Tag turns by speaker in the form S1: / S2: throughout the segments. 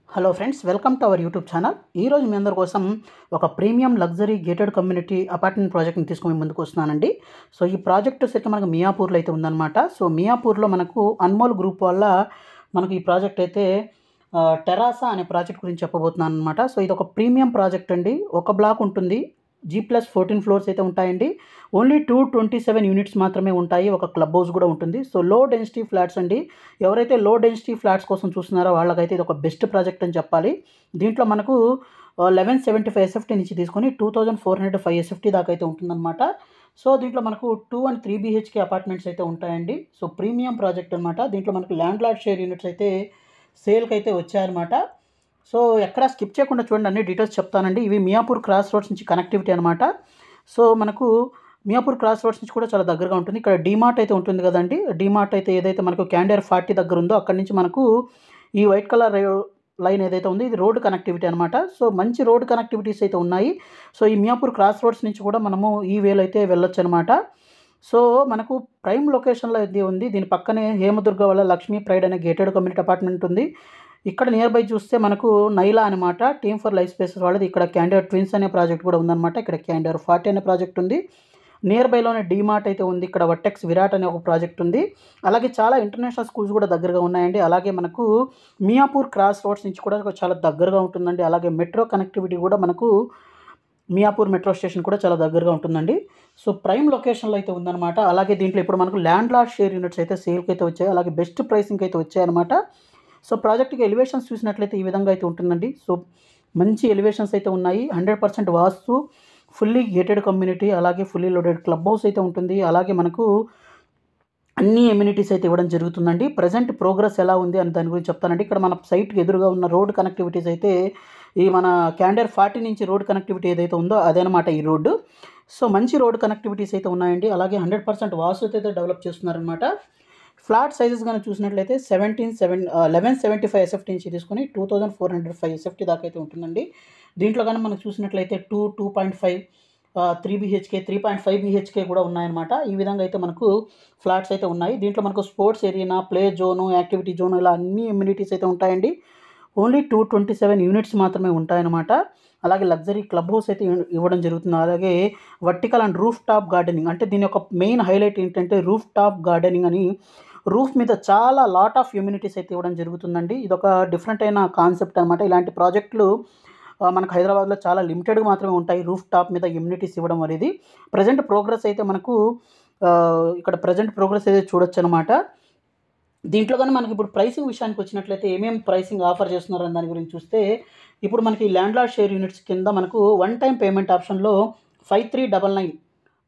S1: Hello friends, welcome to our YouTube channel. ఈరోజు మీ అందరి కోసం ఒక premium luxury gated community apartment ప్రాజెక్ట్ని తీసుకొని ముందుకు వస్తున్నానండి. సో ఈ ప్రాజెక్ట్ వచ్చేసరికి మనకు మియాపూర్లో అయితే ఉందన్నమాట. సో మియాపూర్లో మనకు అన్మోల్ గ్రూప్ వల్ల మనకు ఈ ప్రాజెక్ట్ అయితే టెరాసా అనే ప్రాజెక్ట్ గురించి చెప్పబోతున్నాను అనమాట. సో ఇది ఒక ప్రీమియం ప్రాజెక్ట్ అండి. ఒక బ్లాక్ ఉంటుంది, G+14 ఫ్లోర్స్ అయితే ఉంటాయండి. ఓన్లీ 227 యూనిట్స్ మాత్రమే ఉంటాయి. ఒక క్లబ్ హౌస్ కూడా ఉంటుంది. సో లో డెన్సిటీ ఫ్లాట్స్ అండి. ఎవరైతే లో డెన్సిటీ ఫ్లాట్స్ కోసం చూస్తున్నారో వాళ్ళకైతే ఇది ఒక బెస్ట్ ప్రాజెక్ట్ అని చెప్పాలి. దీంట్లో మనకు 1175 ఎస్ఎఫ్టీ నుంచి తీసుకొని 2405 ఎస్ఎఫ్టీ దాకా అయితే ఉంటుందన్నమాట. సో దీంట్లో మనకు 2 and 3 BHK అపార్ట్మెంట్స్ అయితే ఉంటాయండి. సో ప్రీమియం ప్రాజెక్ట్ అనమాట. దీంట్లో మనకు ల్యాండ్ లార్డ్ షేర్ యూనిట్స్ అయితే సేల్కి అయితే వచ్చాయన్నమాట. సో ఎక్కడ స్కిప్ చేయకుండా చూడండి, అన్ని డీటెయిల్స్ చెప్తానండి. ఇవి మియాపూర్ క్రాస్ రోడ్స్ నుంచి కనెక్టివిటీ అనమాట. సో మనకు మియాపూర్ క్రాస్ రోడ్స్ నుంచి కూడా చాలా దగ్గరగా ఉంటుంది. ఇక్కడ డీమార్ట్ అయితే ఉంటుంది కదండి. డీమార్ట్ అయితే ఏదైతే మనకు క్యాండియర్ 40 దగ్గర ఉందో అక్కడి నుంచి మనకు ఈ వైట్ కలర్ లైన్ ఏదైతే ఉందో ఇది రోడ్ కనెక్టివిటీ అనమాట. సో మంచి రోడ్ కనెక్టివిటీస్ అయితే ఉన్నాయి. సో ఈ మియాపూర్ క్రాస్ రోడ్స్ నుంచి కూడా మనము ఈ వేలో అయితే వెళ్ళొచ్చు అనమాట. సో మనకు ప్రైమ్ లొకేషన్లో ఇది ఉంది. దీని పక్కనే హేమదుర్గ వల్ల లక్ష్మీ ప్రైడ్ అనే గేటెడ్ కమ్యూనిటీ అపార్ట్మెంట్ ఉంది. ఇక్కడ నియర్ బై చూస్తే మనకు నైలా అనమాట, టీమ్ ఫర్ లైఫ్ స్పేసెస్ వాళ్ళది. ఇక్కడ క్యాండియర్ ట్విన్స్ అనే ప్రాజెక్ట్ కూడా ఉందన్నమాట. ఇక్కడ క్యాండియర్ 40 అనే ప్రాజెక్ట్ ఉంది. నియర్ బైలోనే డీమార్ట్ అయితే ఉంది. ఇక్కడ వర్టెక్స్ విరాట్ అనే ఒక ప్రాజెక్ట్ ఉంది. అలాగే చాలా ఇంటర్నేషనల్ స్కూల్స్ కూడా దగ్గరగా ఉన్నాయండి. అలాగే మనకు మియాపూర్ క్రాస్ రోడ్స్ నుంచి కూడా చాలా దగ్గరగా ఉంటుందండి. అలాగే మెట్రో కనెక్టివిటీ కూడా మనకు మియాపూర్ మెట్రో స్టేషన్ కూడా చాలా దగ్గరగా ఉంటుందండి. సో ప్రైమ్ లొకేషన్లో అయితే ఉందన్నమాట. అలాగే దీంట్లో ఇప్పుడు మనకు ల్యాండ్ లార్డ్ షేర్ యూనిట్స్ అయితే సేల్కి అయితే వచ్చాయి. అలాగే బెస్ట్ ప్రైసింగ్ అయితే వచ్చాయన్నమాట. సో ప్రాజెక్ట్కి ఎలివేషన్స్ చూసినట్లయితే ఈ విధంగా అయితే ఉంటుందండి. సో మంచి ఎలివేషన్స్ అయితే ఉన్నాయి. 100% వాస్తు, ఫుల్లీ గేటెడ్ కమ్యూనిటీ, అలాగే ఫుల్లీ లోడెడ్ క్లబ్ హౌస్ అయితే ఉంటుంది. అలాగే మనకు అన్ని ఎమ్యూనిటీస్ అయితే ఇవ్వడం జరుగుతుందండి. ప్రజెంట్ ప్రోగ్రెస్ ఎలా ఉంది అని దాని గురించి చెప్తానండి. ఇక్కడ మన సైట్కి ఎదురుగా ఉన్న రోడ్ కనెక్టివిటీస్ అయితే ఈ మన క్యాండియర్ 40 నుంచి రోడ్ కనెక్టివిటీ ఏదైతే ఉందో అదేనమాట ఈ రోడ్డు. సో మంచి రోడ్ కనెక్టివిటీస్ అయితే ఉన్నాయండి. అలాగే 100% వాస్తు అయితే డెవలప్ చేస్తున్నారనమాట. ఫ్లాట్ సైజెస్ కానీ చూసినట్లయితే 1175 ఎస్ఎఫ్టీ నుంచి తీసుకొని 2405 ఎస్ఎఫ్టీ దాకా అయితే ఉంటుందండి. దీంట్లో కానీ మనకు చూసినట్లయితే 2.5 3 BHK 3.5 BHK కూడా ఉన్నాయన్నమాట. ఈ విధంగా అయితే మనకు ఫ్లాట్స్ అయితే ఉన్నాయి. దీంట్లో మనకు sports area, play zone, activity zone ఇలా అన్ని ఎమ్యూనిటీస్ అయితే ఉంటాయండి. ఓన్లీ 227 యూనిట్స్ మాత్రమే ఉంటాయన్నమాట. అలాగే లగ్జరీ క్లబ్ హౌస్ అయితే ఇవ్వడం జరుగుతుంది. అలాగే vertical and roof top gardening, అంటే దీని యొక్క మెయిన్ హైలైట్ ఏంటంటే రూఫ్ టాప్ గార్డెనింగ్ అని రూఫ్ మీద చాలా లాట్ ఆఫ్ ఇమ్యూనిటీస్ అయితే ఇవ్వడం జరుగుతుందండి. ఇదొక డిఫరెంట్ అయిన కాన్సెప్ట్ అనమాట. ఇలాంటి ప్రాజెక్టులు మనకు హైదరాబాద్లో చాలా లిమిటెడ్గా మాత్రమే ఉంటాయి. రూఫ్ టాప్ మీద ఇమ్యూనిటీస్ ఇవ్వడం అనేది ప్రజెంట్ ప్రోగ్రెస్ అయితే మనకు ఇక్కడ ప్రజెంట్ ప్రోగ్రెస్ అయితే చూడొచ్చు అనమాట. దీంట్లో కానీ మనకి ఇప్పుడు ప్రైసింగ్ విషయానికి వచ్చినట్లయితే ఏమేమి ప్రైసింగ్ ఆఫర్ చేస్తున్నారు అని దాని గురించి చూస్తే ఇప్పుడు మనకి ల్యాండ్ లార్డ్ షేర్ యూనిట్స్ కింద మనకు వన్ టైం పేమెంట్ ఆప్షన్లో 5399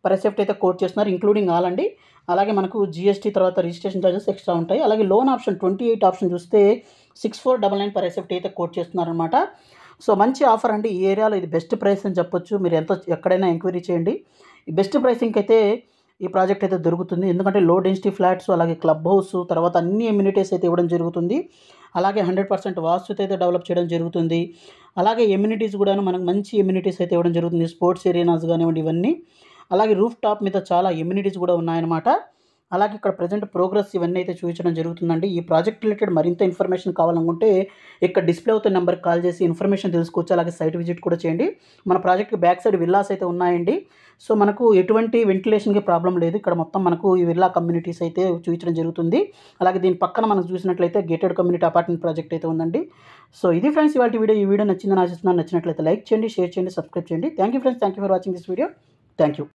S1: పర్ ఎస్ఎఫ్టీ అయితే కోట్ చేస్తున్నారు, ఇంక్లూడింగ్ ఆల్ అండి. అలాగే మనకు GST తర్వాత రిజిస్ట్రేషన్ ఛార్జెస్ ఎక్స్ట్రా ఉంటాయి. అలాగే లోన్ ఆప్షన్ 28 ఆప్షన్ చూస్తే 6499 పర్ ఎస్ఎఫ్టీ అయితే కోట్ చేస్తున్నారనమాట. సో మంచి ఆఫర్ అండి. ఈ ఏరియాలో ఇది బెస్ట్ ప్రైస్ అని చెప్పొచ్చు. మీరు ఎక్కడైనా ఎంక్వైరీ చేయండి. ఈ బెస్ట్ ప్రైసింగ్కి అయితే ఈ ప్రాజెక్ట్ అయితే దొరుకుతుంది. ఎందుకంటే లో డెన్సిటీ ఫ్లాట్స్, అలాగే క్లబ్ హౌస్, తర్వాత అన్ని ఎమ్యూనిటీస్ అయితే ఇవ్వడం జరుగుతుంది. అలాగే 100% వాస్తు అయితే డెవలప్ చేయడం జరుగుతుంది. అలాగే ఎమ్యూనిటీస్ కూడా మనకు మంచి ఎమ్యూనిటీస్ అయితే ఇవ్వడం జరుగుతుంది. స్పోర్ట్స్ ఏరియాస్ కానివ్వండి ఇవన్నీ. అలాగే రూఫ్ టాప్ మీద చాలా ఎమ్యూనిటీస్ కూడా ఉన్నాయన్నమాట. అలాగే ఇక్కడ ప్రజెంట్ ప్రోగ్రెస్ ఇవన్నీ అయితే చూపించడం జరుగుతుందండి. ఈ ప్రాజెక్ట్ రిలేటెడ్ మరింత ఇన్ఫర్మేషన్ కావాలనుకుంటే ఇక్కడ డిస్ప్లే అవుతున్న నెంబర్కి కాల్ చేసి ఇన్ఫర్మేషన్ తెలుసుకోవచ్చు. అలాగే సైట్ విజిట్ కూడా చేయండి. మన ప్రాజెక్ట్కి బ్యాక్ సైడ్ విల్లాస్ అయితే ఉన్నాయండి. సో మనకు ఎటువంటి వెంటిలేషన్కి ప్రాబ్లం లేదు. ఇక్కడ మొత్తం మనకు ఈ విల్లా కమ్యూనిటీస్ అయితే చూపించడం జరుగుతుంది. అలాగే దీని పక్కన మనం చూసినట్లయితే గేటెడ్ కమ్యూనిటీ అపార్ట్మెంట్ ప్రాజెక్ట్ అయితే ఉందండి. సో ఇది ఫ్రెండ్స్ ఇవాళ వీడియో. ఈ వీడియో నచ్చిందని ఆశిస్తున్నాను. నచ్చినట్లయితే లైక్ చేయండి, షేర్ చేయండి, సబ్స్క్రైబ్ చేయండి. Thank you friends. Thank you for watching this video. Thank you.